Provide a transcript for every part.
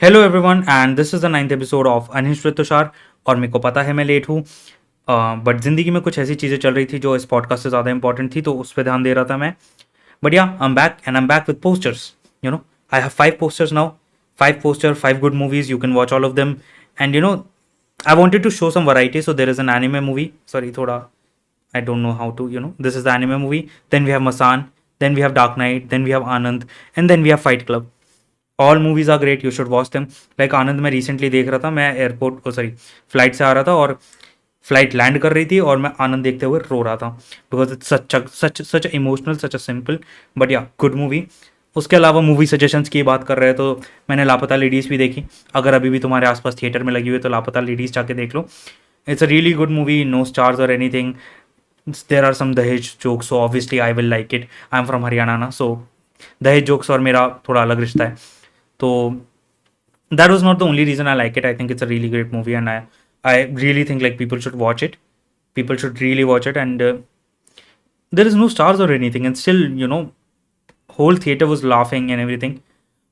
Hello everyone and this is the 9th episode of unhinged with Tushar. और मेरे को पता है मैं लेट हूँ, बट ज़िंदगी में कुछ ऐसी चीज़ें चल रही थी जो इस पॉडकास्ट से ज़्यादा इंपॉर्टेंट थी, तो उस पर ध्यान दे रहा था मैं। But yeah I am back and I am back with posters. I have 5 posters now. 5 posters, 5 good movies. You can watch all of them. And I wanted to show some variety. So there is an anime movie. Sorry, thoda I don't know how to. This is the anime movie. Then we have Masan. Then we have Dark Knight. Then we have Anand. And then we have Fight Club. All movies are great, you should watch them. Like Anand मैं recently देख रहा था, मैं airport sorry flight से आ रहा था और flight land कर रही थी और मैं आनंद देखते हुए रो रहा था, because it's such emotional, such a simple but या गुड मूवी। उसके अलावा मूवी सजेशंस की बात कर रहे हैं तो मैंने लापता लेडीज़ भी देखी। अगर अभी भी तुम्हारे आसपास थिएटर में लगी हुई है तो लापता लेडीज़ जाके देख लो। It's a really good movie, no stars और anything. There are some dahej jokes, so obviously I will like it. I am from Haryana ना, सो दहेज जोक्स और मेरा थोड़ा अलग रिश्ता है। तो that was not the only reason I like it. I think it's a really great movie, and I really think like people should watch it. People should really watch it, and there is no stars or anything, and still whole theater was laughing and everything.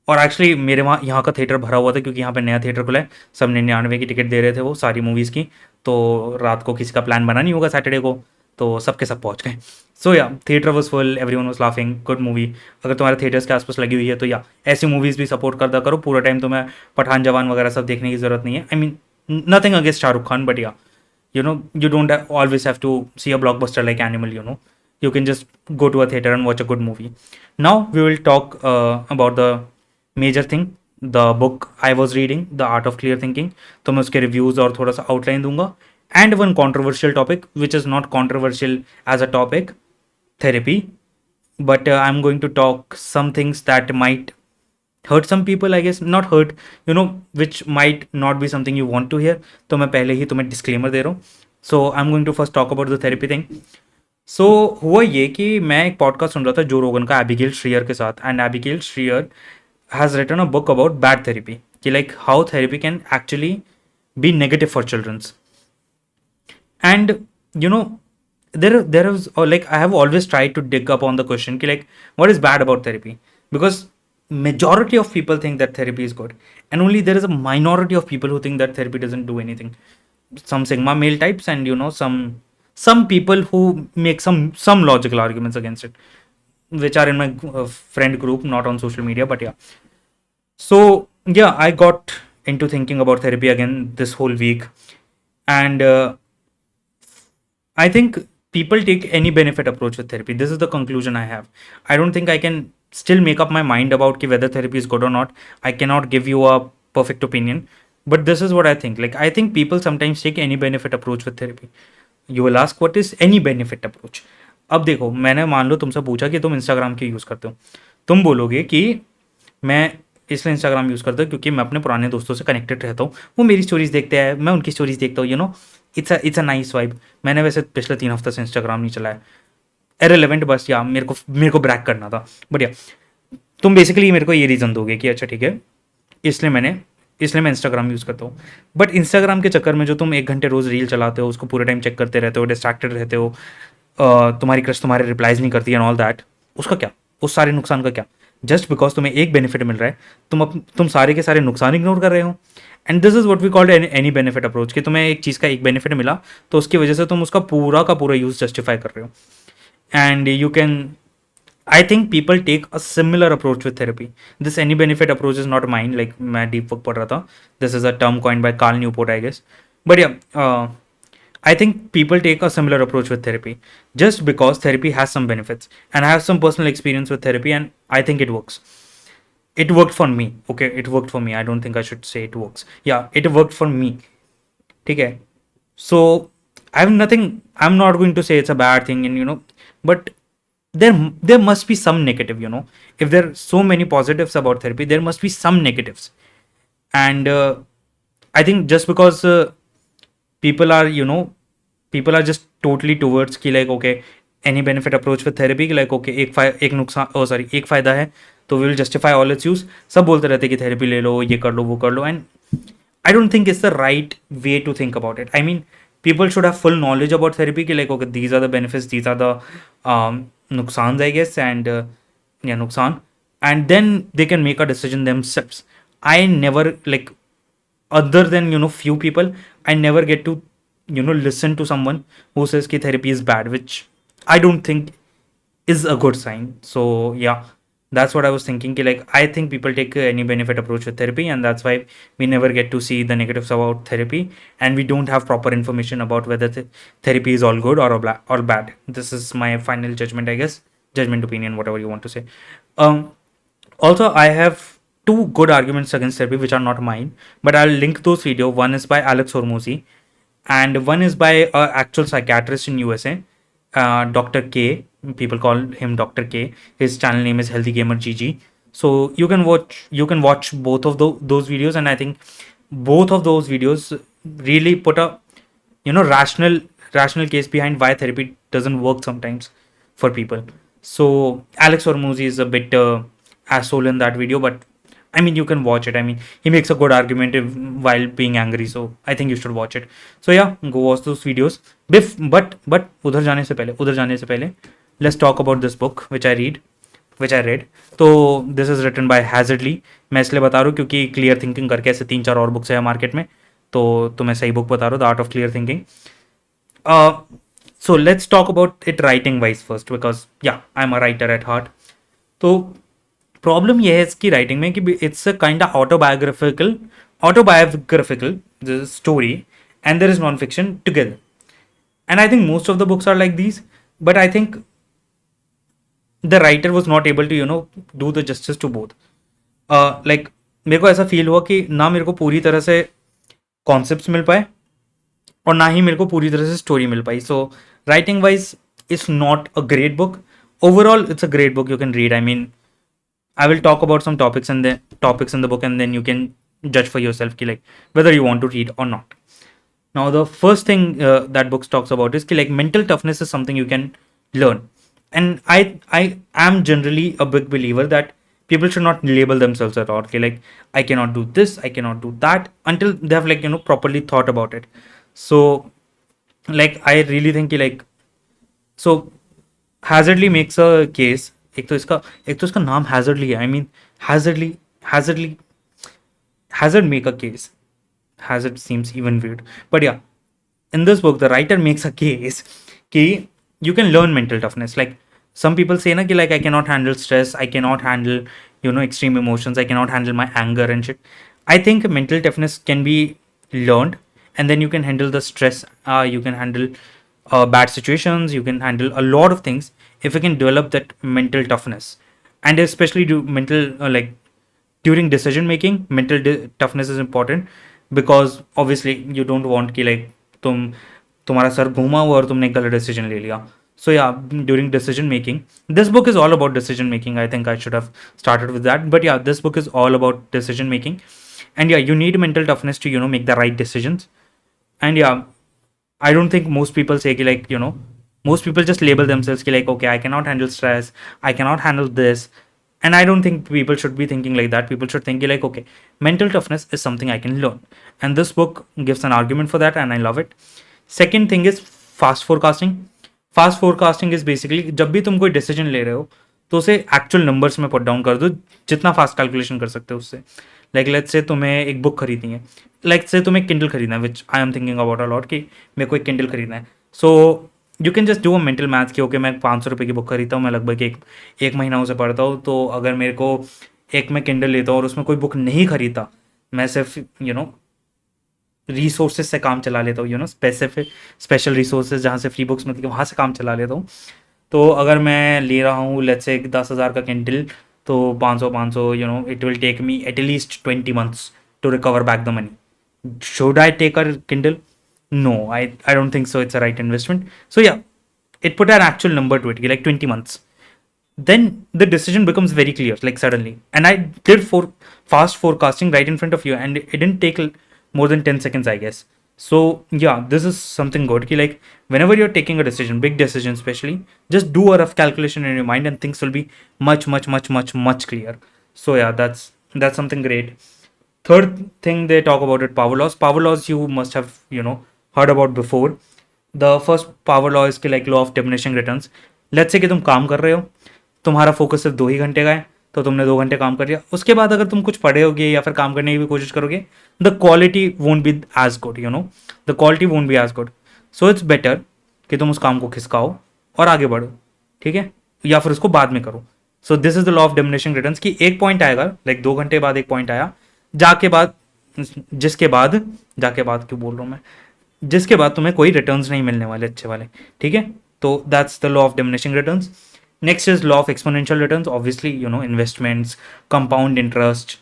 और actually मेरे वहाँ यहाँ का theatre भरा हुआ था क्योंकि यहाँ पे नया थिएटर खुला है। सब 99 की टिकट दे रहे थे वो सारी मूवीज़ की। तो रात को किसी का प्लान बना नहीं होगा सैटरडे को, तो सबके सब पहुँच गए। सो या theatre was full, everyone was laughing, good movie. अगर तुम्हारे थिएटर्स के आसपास लगी हुई है तो या ऐसी मूवीज़ भी सपोर्ट करता करो। पूरा टाइम तुम्हें पठान जवान वगैरह सब देखने की ज़रूरत नहीं है। I mean nothing against Shahrukh Khan, but या you don't always have to see a blockbuster like Animal. You can just go to a theater and watch a good movie. Now we will talk about the major thing, the book I was reading, The Art of Clear Thinking. तो मैं उसके reviews और थोड़ा सा outline दूंगा, and one controversial topic which is not controversial as a topic, therapy, but I'm going to talk some things that might hurt some people, I guess not hurt, which might not be something you want to hear. तो मैं पहले ही तुम्हें disclaimer दे रहा हूँ। So I am going to first talk about the therapy thing. So हुआ ये कि मैं एक पॉडकास्ट सुन रहा था जो रोगन का, एबिगेल श्रियर के साथ, and Abigail Shrier has written a book about bad therapy, कि like how therapy can actually be negative for childrens. And there is, or like I have always tried to dig up on the question ki like what is bad about therapy, because majority of people think that therapy is good, and only there is a minority of people who think that therapy doesn't do anything. Some sigma male types, and some people who make some logical arguments against it, which are in my friend group, not on social media, but yeah. So yeah, I got into thinking about therapy again this whole week, and I think people take any benefit approach with therapy. This is the conclusion I have. I don't think I can still make up my mind about whether therapy is good or not. I cannot give you a perfect opinion, but this is what I think. Like I think people sometimes take any benefit approach with therapy. You will ask what is any benefit approach. अब देखो, मैंने मान लो तुमसे पूछा कि तुम Instagram क्यों use करते हो, तुम बोलोगे कि मैं इसलिए इंस्टाग्राम यूज़ करता हूँ क्योंकि मैं अपने पुराने दोस्तों से कनेक्टेड रहता हूँ, वो मेरी स्टोरीज देखते हैं, मैं उनकी स्टोरीज देखता हूँ, इट्स अ नाइस वाइब। मैंने वैसे पिछले 3 हफ्ते से इंस्टाग्राम नहीं चलाया, इररिलेवेंट, बस या मेरे को ब्रैक करना था। बट या तुम बेसिकली मेरे को ये रीज़न दोगे कि अच्छा ठीक है, इसलिए मैं इंस्टाग्राम यूज़ करता हूँ। बट इंस्टाग्राम के चक्कर में जो तुम 1 घंटे रोज़ रील चलाते हो, उसको पूरे टाइम चेक करते रहते हो, डिस्ट्रैक्टेड रहते हो, तुम्हारी क्रश तुम्हारे रिप्लाइज नहीं करती एंड ऑल दैट, उसका क्या, उस सारे नुकसान का क्या? जस्ट बिकॉज तुम्हें एक बेनिफिट मिल रहा है, तुम सारे के सारे नुकसान इग्नोर कर रहे हो। And this is what we called any benefit approach, कि तुम्हें एक चीज़ का एक बेनिफिट मिला तो उसकी वजह से तुम उसका पूरा का पूरा यूज़ जस्टिफाई कर रहे हो। And you can, I think people take a similar approach with therapy. This any benefit approach is not mind, like मैं डीप वर्क पढ़ रहा था, this is a term coin by Carl Newport I guess. But yeah I think people take a similar approach with therapy just because therapy has some benefits, and I have some personal experience with therapy, and I think it works. It worked for me. Okay, it worked for me. I don't think I should say it works. Yeah, it worked for me. Okay, so I have nothing. I'm not going to say it's a bad thing, and but there must be some negative. If there are so many positives about therapy, there must be some negatives, and I think just because people are people are just totally towards कि like okay, any benefit approach with therapy कि like okay, एक नुकसान, oh sorry, एक फ़ायदा है तो we will justify all its use। सब बोलते रहते कि थेरेपी ले लो, ये कर लो, वो कर लो, and I don't think it's the right way to think about it. I mean, people should have full knowledge about therapy कि like okay, these are the benefits, these are the नुकसान I guess, and yeah, नुकसान, and then they can make a decision themselves. I never like, other than few people, I never get to listen to someone who says ki therapy is bad, which I don't think is a good sign. So yeah, that's what I was thinking. Ki, like, I think people take any benefit approach with therapy, and that's why we never get to see the negatives about therapy, and we don't have proper information about whether therapy is all good or bad. This is my final judgment, I guess. Judgment, opinion, whatever you want to say. Um, Also, I have two good arguments against therapy, which are not mine, but I'll link those videos. One is by Alex Hormozzi, and one is by an actual psychiatrist in USA, Dr. K. People call him Dr. K. His channel name is Healthy Gamer GG. So you can watch both of those videos, and I think both of those videos really put a rational case behind why therapy doesn't work sometimes for people. So Alex Hormozzi is a bit asshole in that video, but I mean, you can watch it. I mean, he makes a good argument while being angry, so I think you should watch it. So yeah, go watch those videos. But उधर जाने से पहले let's talk about this book which I read. तो this is written by Hazardly. मैं इसलिए बता रहा हूँ क्योंकि क्लियर थिंकिंग करके ऐसे 3-4 और बुक्स है मार्केट में, तो मैं सही बुक बता रहा हूँ, the art of clear thinking. So let's talk about it writing wise first, because yeah, I'm a writer at heart. तो प्रॉब्लम यह है इसकी राइटिंग में कि it's a kind of autobiographical story, and there is non fiction together. And I think most of the books are like these, but I think the writer was not able to do the justice to both. Like मेरे को ऐसा feel हुआ कि ना मेरे को पूरी तरह से कॉन्सेप्ट्स मिल पाए, और ना ही मेरे को पूरी तरह से story mill pi. So writing wise it's not a great book. Overall it's a great book you can read. I mean, I will talk about some topics in the book, and then you can judge for yourself ki, like, whether you want to read or not. Now, the first thing that book talks about is ki, like, mental toughness is something you can learn, and I am generally a big believer that people should not label themselves at all. Ki, like, I cannot do this, I cannot do that, until they have, like, properly thought about it. So, like, I really think ki, like, so Hazardly makes a case. एक तो इसका नाम hazardly है. I mean hazardly hazard make a case. Hazard seems even weird, but yeah, in this book the writer makes a case कि you can learn mental toughness. Like, some people say na कि, like, I cannot handle stress, I cannot handle extreme emotions, I cannot handle my anger and shit. I think mental toughness can be learned, and then you can handle the stress, you can handle bad situations, you can handle a lot of things if you can develop that mental toughness. And especially do mental like during decision making, toughness is important, because obviously you don't want कि, like, तुम्हारा sir घूमा हुआ और तुमने गलत decision ले लिया. So yeah, during decision making, this book is all about decision making. I think I should have started with that, but yeah, this book is all about decision making. And yeah, you need mental toughness to make the right decisions. And yeah, I don't think most people say ki, like, most people just label themselves ki, like, okay, I cannot handle stress, I cannot handle this. And I don't think people should be thinking like that. People should think ki, like, okay, mental toughness is something I can learn. And this book gives an argument for that, and I love it. Second thing is fast forecasting. Fast forecasting is basically जब भी तुम कोई decision ले रहे हो तो उसे actual numbers में पुट डाउन कर दो, जितना फास्ट कैलकुलेशन कर सकते हो उससे. लाइक लेट्स से तुम्हें एक बुक खरीदनी है, लाइक से तुम्हें किंडल खरीदना है, which I am thinking about a lot कि मेरे को एक किंडल खरीदना है. So you can just do a mental math कि ओके, मैं 500 रुपये की बुक खरीदता हूँ, मैं लगभग एक महीना उसे पढ़ता हूँ, तो अगर मेरे को एक मैं किंडल लेता हूँ और उसमें कोई बुक नहीं खरीदता, मैं सिर्फ रिसोर्सेज से काम चला लेता हूँ, स्पेशल रिसोर्सेज जहाँ से फ्री बुक्स मिलती है वहाँ से काम चला लेता हूँ. तो अगर मैं ले रहा हूँ लेट्स से 10,000 का किंडल, तो 500 it will take me at least 20 months to recover back the money. Should I take a Kindle? No, I don't think so. It's a right investment. So yeah, it put an actual number to it, like 20 months. Then the decision becomes very clear, like suddenly. And I did fast forecasting right in front of you, and it didn't take more than 10 seconds, I guess. So yeah, this is something good. Like, whenever you're taking a decision, big decision especially, just do a rough calculation in your mind, and things will be much, much, much, much, much clearer. So yeah, that's something great. Third thing they talk about it, power laws. Power laws you must have heard about before. The first power law is like law of diminishing returns. Let's say कि तुम काम कर रहे हो, तुम्हारा focus सिर्फ 2 ही घंटे का है, तो तुमने 2 घंटे काम कर लिया, उसके बाद अगर तुम कुछ पढ़े होगे या फिर काम करने की भी कोशिश करोगे, the quality won't be as good, you know, the quality won't be as good. So it's better कि तुम उस काम को खिसकाओ और आगे बढ़ो, ठीक है, या फिर उसको बाद में करो. सो this is the law of diminishing returns कि एक पॉइंट आएगा, लाइक 2 घंटे बाद एक पॉइंट आया, जाके बाद जिसके बाद जाके बाद क्यों बोल रहा हूँ मैं, जिसके बाद तुम्हें कोई रिटर्न्स नहीं मिलने वाले अच्छे वाले, ठीक है. तो that's the law of diminishing returns. Next is law of exponential returns. Obviously you know investments, compound interest,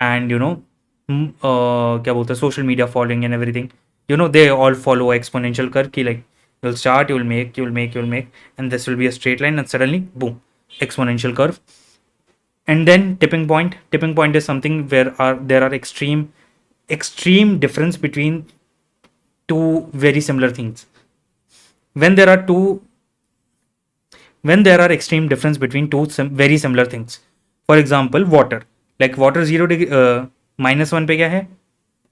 and you know क्या बोलते हैं, social media following and everything, you know, they all follow exponential curve ki like you'll start, you'll make, and this will be a straight line, and suddenly boom, exponential curve. And then tipping point is something where there are extreme difference between two very similar things. When there are extreme difference between two very similar things, for example water, like water 0 degree -1 पे क्या है,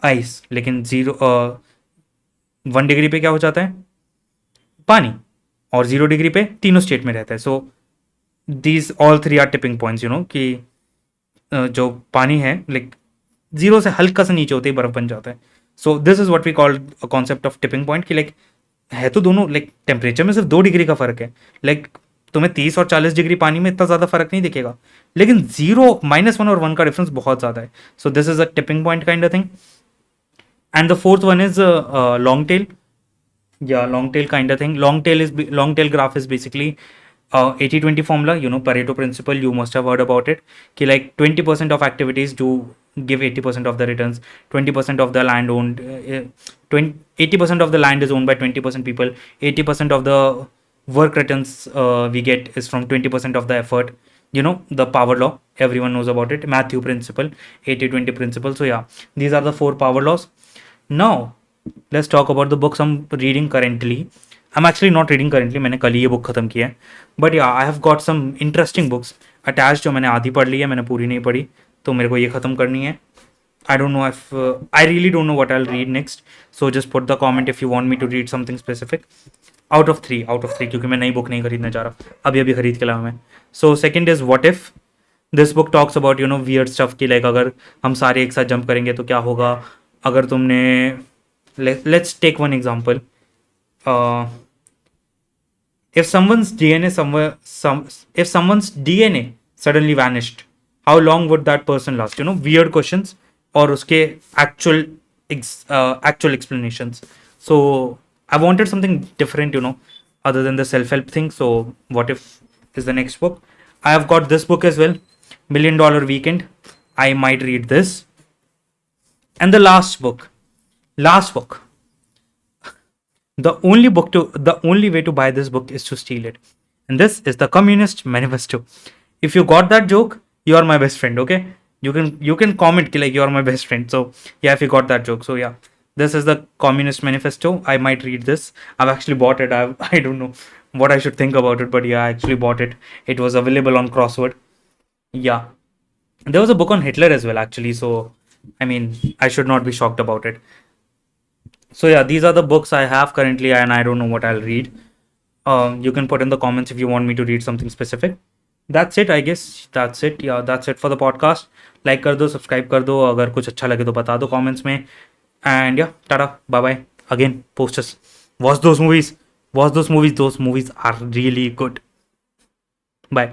ice, लेकिन 1 degree पे क्या हो जाता है, पानी, और 0 डिग्री पे तीनों स्टेट में रहता है. So these all three are tipping points, you know, कि जो पानी है लाइक 0 से हल्का सा नीचे होते ही बर्फ बन जाता है. So this is what we call a concept of tipping point, कि लाइक है तो दोनों, लाइक टेम्परेचर में सिर्फ 2 डिग्री का फर्क है, लाइक तुम्हें 30 और 40 डिग्री पानी में इतना ज़्यादा फर्क नहीं दिखेगा, लेकिन 0 -1 और 1 का डिफरेंस बहुत ज़्यादा है. So this is a tipping point kind of thing. And the fourth one is long tail. Yeah, long tail kind of thing. Long tail graph is basically 80-20 formula. You know, Pareto principle. You must have heard about it. Ki like 20% of activities do give 80% of the returns. 20% of the land owned. 80% of the land is owned by 20% people. 80% of the work returns we get is from 20% of the effort. You know, the power law. Everyone knows about it. Matthew principle. 80-20 principle. So yeah, these are the 4 power laws. Now let's talk about the books I'm reading currently. I'm actually not reading currently, मैंने कल ही ये book ख़त्म किया है. But yeah I have got some interesting books attach, जो मैंने आधी पढ़ ली है, मैंने पूरी नहीं पढ़ी, तो मेरे को ये ख़त्म करनी है. I don't know if I really don't know what I'll read next. So just put the comment if you want me to read something specific. Out of three, क्योंकि मैं नई बुक नहीं खरीदना चाह रहा, अभी खरीद के लाया मैं. So second is What If. This book talks about, you know, weird stuff की, लाइक अगर हम सारे एक साथ जंप करेंगे तो क्या होगा. अगर तुमने, let's take one example, if someone's DNA if someone's DNA suddenly vanished, how long would that person last? You know, weird questions और उसके actual explanations. So I wanted something different, you know, other than the self-help thing. So What If is the next book. I have got this book as well, $1 Million Weekend. I might read this. And the last book, the only way to buy this book is to steal it. And this is the Communist Manifesto. If you got that joke, you are my best friend, okay? You can comment like you are my best friend. So yeah, if you got that joke. So yeah, this is the Communist Manifesto. I might read this. I've actually bought it. I don't know what I should think about it, but yeah, I actually bought it. It was available on Crossword. Yeah. There was a book on Hitler as well, actually. So I mean, I should not be shocked about it. So yeah, these are the books I have currently, and I don't know what I'll read. You can put in the comments if you want me to read something specific. That's it, I guess. That's it. Yeah, that's it for the podcast. Like कर दो, subscribe कर दो, अगर कुछ अच्छा लगे तो बता दो comments में. And yeah, tada, bye bye. Again, posters. Watch those movies. Those movies are really good. Bye.